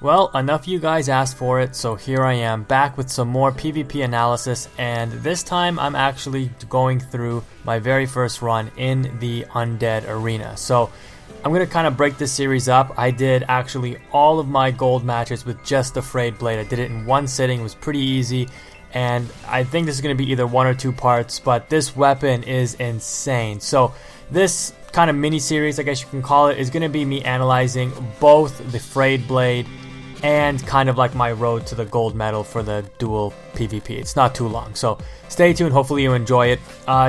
Well, enough of you guys asked for it, so here I am back with some more PvP analysis, and this time I'm actually going through my very first run in the Undead Arena. So I'm going to kind of break this series up. I did actually all of my gold matches with just the Frayed blade. I did it in one sitting. It was pretty easy, and I think this is going to be either 1 or 2 parts, but this weapon is insane. So this kind of mini series, I guess you can call it, is going to be me analyzing both the Frayed blade and kind of like my road to the gold medal for the dual PvP. It's not too long, so stay tuned. Hopefully you enjoy it.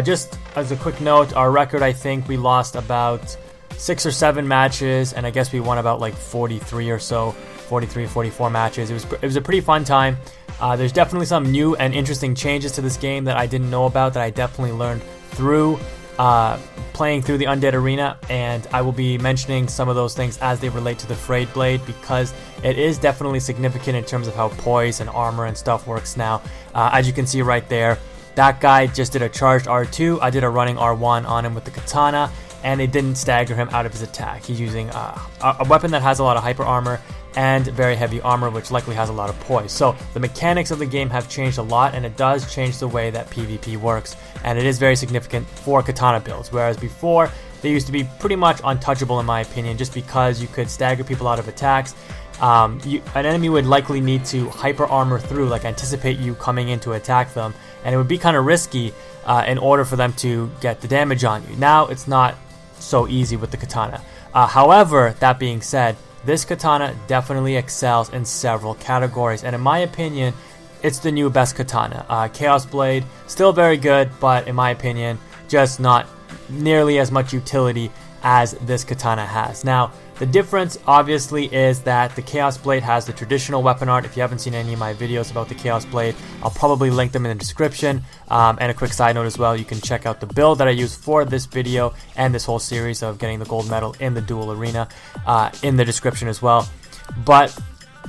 Just as a quick note, our record, I think we lost about 6 or 7 matches, and I guess we won about like 43 or so, 43, 44 matches. It was a pretty fun time. There's definitely some new and interesting changes to this game that I didn't know about, that I definitely learned through playing through the Undead Arena, and I will be mentioning some of those things as they relate to the Frayed blade, because it is definitely significant in terms of how poise and armor and stuff works now. As you can see right there, that guy just did a charged R2, I did a running R1 on him with the katana, and it didn't stagger him out of his attack. He's using a weapon that has a lot of hyper armor and very heavy armor, which likely has a lot of poise. So the mechanics of the game have changed a lot, and it does change the way that PvP works, and it is very significant for katana builds, whereas before they used to be pretty much untouchable in my opinion, just because you could stagger people out of attacks. An enemy would likely need to hyper armor through, like anticipate you coming in to attack them, and it would be kind of risky in order for them to get the damage on you. Now it's not so easy with the katana. However, that being said, this katana definitely excels in several categories, and in my opinion, it's the new best katana. Chaos Blade, still very good, but in my opinion, just not nearly as much utility as this katana has. Now, the difference obviously is that the Chaos Blade has the traditional weapon art. If you haven't seen any of my videos about the Chaos Blade, I'll probably link them in the description. And a quick side note as well, you can check out the build that I use for this video and this whole series of getting the gold medal in the dual arena in the description as well. But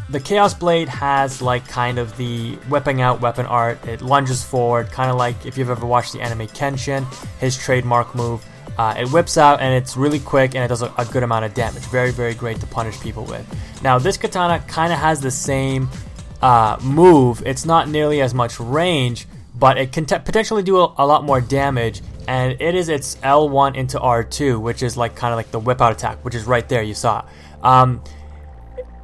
the Chaos Blade has like kind of the whipping out weapon art. It lunges forward, kind of like if you've ever watched the anime Kenshin, his trademark move. It whips out, and it's really quick, and it does a good amount of damage. Very, very great to punish people with. Now, this katana kind of has the same move. It's not nearly as much range, but it can potentially do a lot more damage, and it is its L1 into R2, which is like kind of like the whip out attack, which is right there, you saw.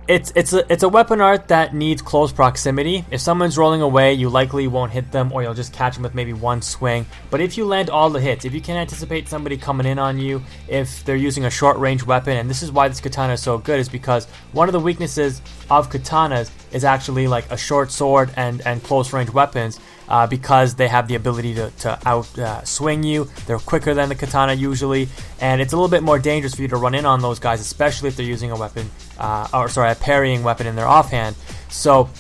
It's a weapon art that needs close proximity. If someone's rolling away, you likely won't hit them, or you'll just catch them with maybe one swing. But if you land all the hits, if you can anticipate somebody coming in on you, if they're using a short range weapon, and this is why this katana is so good, is because one of the weaknesses of katanas is actually like a short sword and close range weapons, because they have the ability to out swing you. They're quicker than the katana usually, and it's a little bit more dangerous for you to run in on those guys, especially if they're using a weapon, a parrying weapon in their offhand. So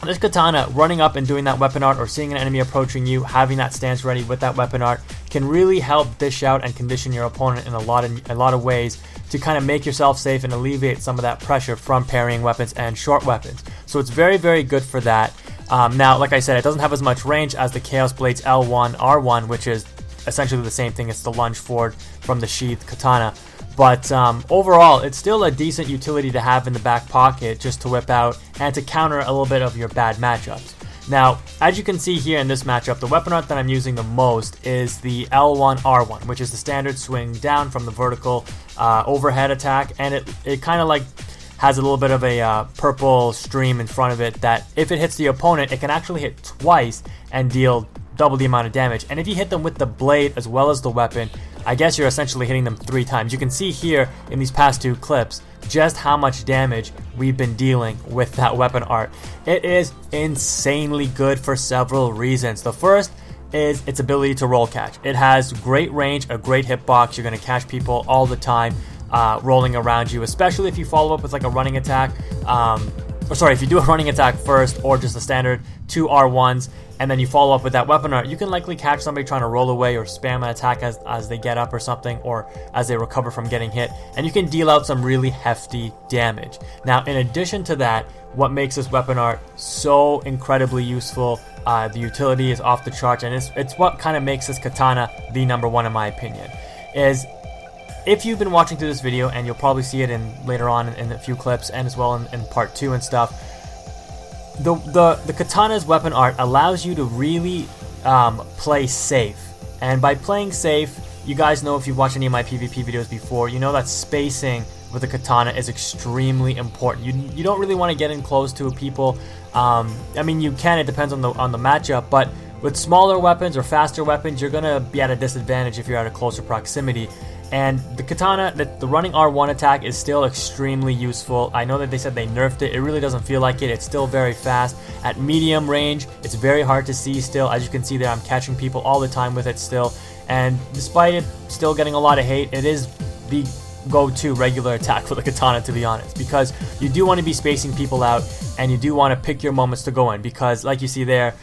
this katana, running up and doing that weapon art, or seeing an enemy approaching you, having that stance ready with that weapon art, can really help dish out and condition your opponent in a lot of ways to kind of make yourself safe and alleviate some of that pressure from parrying weapons and short weapons. So it's very, very good for that. Now, like I said, it doesn't have as much range as the Chaos Blade's L1 R1, which is essentially the same thing. It's the lunge forward from the sheath katana. But overall, it's still a decent utility to have in the back pocket, just to whip out and to counter a little bit of your bad matchups. Now, as you can see here in this matchup, the weapon art that I'm using the most is the L1 R1, which is the standard swing down from the vertical overhead attack, and it kind of like has a little bit of a purple stream in front of it that if it hits the opponent, it can actually hit twice and deal double the amount of damage. And if you hit them with the blade as well as the weapon, I guess you're essentially hitting them 3 times. You can see here in these past 2 clips just how much damage we've been dealing with that weapon art. It is insanely good for several reasons. The first is its ability to roll catch. It has great range, a great hitbox. You're going to catch people all the time rolling around you, especially if you follow up with like a running attack. If you do a running attack first, or just the standard 2 R1s, and then you follow up with that weapon art, you can likely catch somebody trying to roll away or spam an attack as they get up or something, or as they recover from getting hit, and you can deal out some really hefty damage. Now, in addition to that, what makes this weapon art so incredibly useful, the utility is off the charts, and it's what kind of makes this katana the #1 in my opinion, is if you've been watching through this video, and you'll probably see it later on in a few clips, and as well in part 2 and stuff, the katana's weapon art allows you to really play safe. And by playing safe, you guys know, if you've watched any of my PvP videos before, you know that spacing with the katana is extremely important. You don't really want to get in close to people. I mean, you can, it depends on the matchup, but with smaller weapons or faster weapons, you're gonna be at a disadvantage if you're at a closer proximity. And the katana, the running R1 attack is still extremely useful. I know that they said they nerfed it. It really doesn't feel like it. It's still very fast. At medium range, it's very hard to see still. As you can see there, I'm catching people all the time with it still. And despite it still getting a lot of hate, it is the go-to regular attack for the katana, to be honest, because you do want to be spacing people out, and you do want to pick your moments to go in, because like you see there,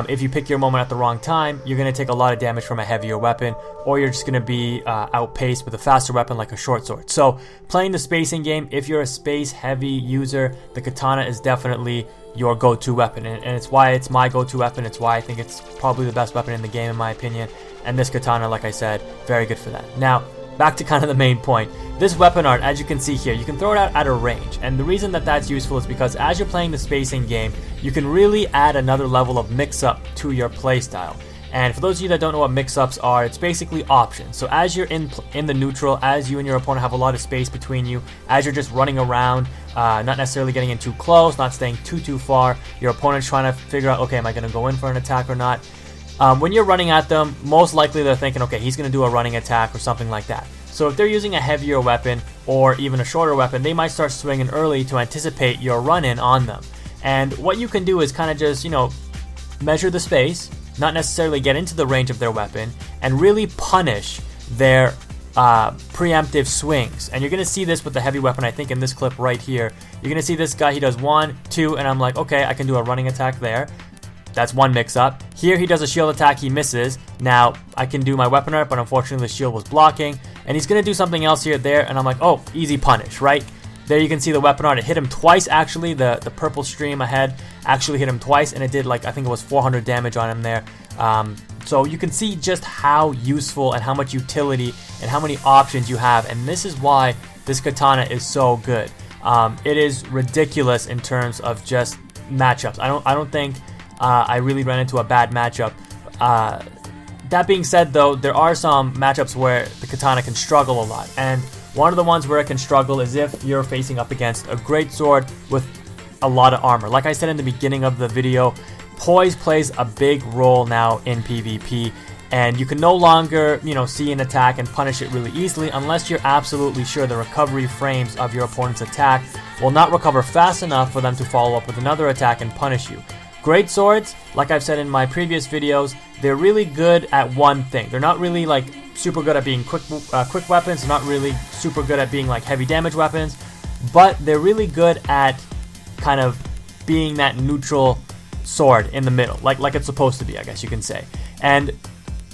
if you pick your moment at the wrong time, you're going to take a lot of damage from a heavier weapon, or you're just going to be outpaced with a faster weapon like a short sword. So playing the spacing game, if you're a space heavy user, the katana is definitely your go-to weapon, and it's why it's my go-to weapon. It's why I think it's probably the best weapon in the game, in my opinion. And this katana, like I said, very good for that. Now, back to kind of the main point. This weapon art, as you can see here, you can throw it out at a range. And the reason that that's useful is because as you're playing the spacing game, you can really add another level of mix-up to your playstyle. And for those of you that don't know what mix-ups are, it's basically options. So as you're in the neutral, as you and your opponent have a lot of space between you, as you're just running around, not necessarily getting in too close, not staying too far, your opponent's trying to figure out, okay, am I going to go in for an attack or not? When you're running at them, most likely they're thinking, okay, he's going to do a running attack or something like that. So if they're using a heavier weapon or even a shorter weapon, they might start swinging early to anticipate your run-in on them. And what you can do is kind of just, measure the space, not necessarily get into the range of their weapon, and really punish their preemptive swings. And you're going to see this with the heavy weapon, I think, in this clip right here. You're going to see this guy, he does 1, 2, and I'm like, okay, I can do a running attack there. That's one mix-up. Here he does a shield attack, he misses. Now I can do my weapon art, but unfortunately the shield was blocking. And he's going to do something else here, there, and I'm like, oh, easy punish, right? There you can see the weapon art. It hit him twice, actually. The purple stream ahead actually hit him twice, and it did, like, I think it was 400 damage on him there. So you can see just how useful and how much utility and how many options you have. And this is why this katana is so good. It is ridiculous in terms of just matchups. I don't think I really ran into a bad matchup. That being said, though, there are some matchups where the katana can struggle a lot, and one of the ones where it can struggle is if you're facing up against a greatsword with a lot of armor. Like I said in the beginning of the video, poise plays a big role now in PvP, and you can no longer, see an attack and punish it really easily unless you're absolutely sure the recovery frames of your opponent's attack will not recover fast enough for them to follow up with another attack and punish you. Great swords, like I've said in my previous videos, they're really good at one thing. They're not really like super good at being quick weapons. They're not really super good at being like heavy damage weapons, but they're really good at kind of being that neutral sword in the middle, like it's supposed to be, I guess you can say. And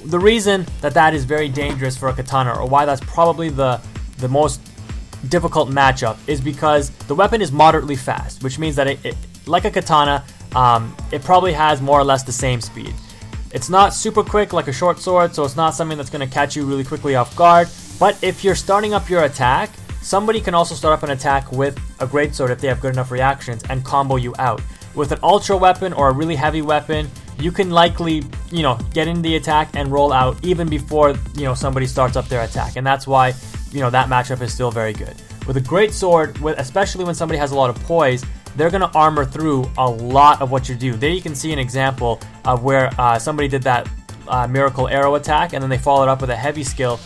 the reason that is very dangerous for a katana, or why that's probably the most difficult matchup, is because the weapon is moderately fast, which means that it like a katana, it probably has more or less the same speed. It's not super quick like a short sword, so it's not something that's going to catch you really quickly off guard. But if you're starting up your attack, somebody can also start up an attack with a greatsword if they have good enough reactions and combo you out. With an ultra weapon or a really heavy weapon, you can likely, get in the attack and roll out even before, somebody starts up their attack. And that's why, that matchup is still very good. With a greatsword, especially when somebody has a lot of poise, they're going to armor through a lot of what you do. There you can see an example of where somebody did that miracle arrow attack, and then they followed up with a heavy skill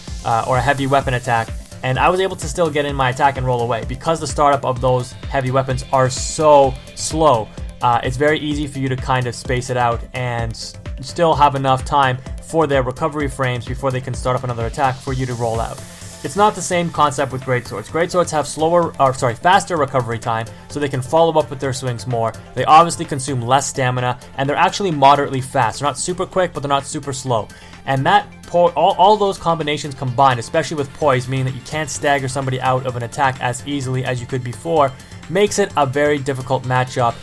or a heavy weapon attack, and I was able to still get in my attack and roll away. Because the startup of those heavy weapons are so slow, it's very easy for you to kind of space it out and still have enough time for their recovery frames before they can start up another attack for you to roll out. It's not the same concept with greatswords. Greatswords have faster recovery time, so they can follow up with their swings more. They obviously consume less stamina, and they're actually moderately fast. They're not super quick, but they're not super slow. And that all those combinations combined, especially with poise, meaning that you can't stagger somebody out of an attack as easily as you could before, makes it a very difficult matchup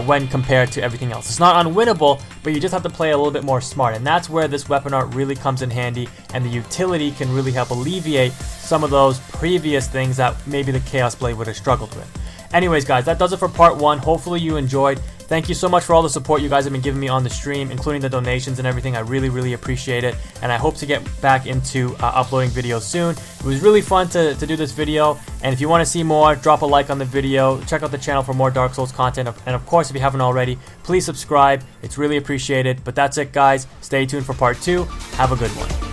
when compared to everything else. It's not unwinnable, but you just have to play a little bit more smart, and that's where this weapon art really comes in handy, and the utility can really help alleviate some of those previous things that maybe the Chaos Blade would have struggled with. Anyways guys, that does it for part 1. Hopefully you enjoyed. Thank you so much for all the support you guys have been giving me on the stream, including the donations and everything. I really appreciate it, and I hope to get back into uploading videos soon. It was really fun to do this video, and if you want to see more, drop a like on the video, check out the channel for more Dark Souls content, and of course, if you haven't already, please subscribe. It's really appreciated. But that's it guys, stay tuned for part 2. Have a good one.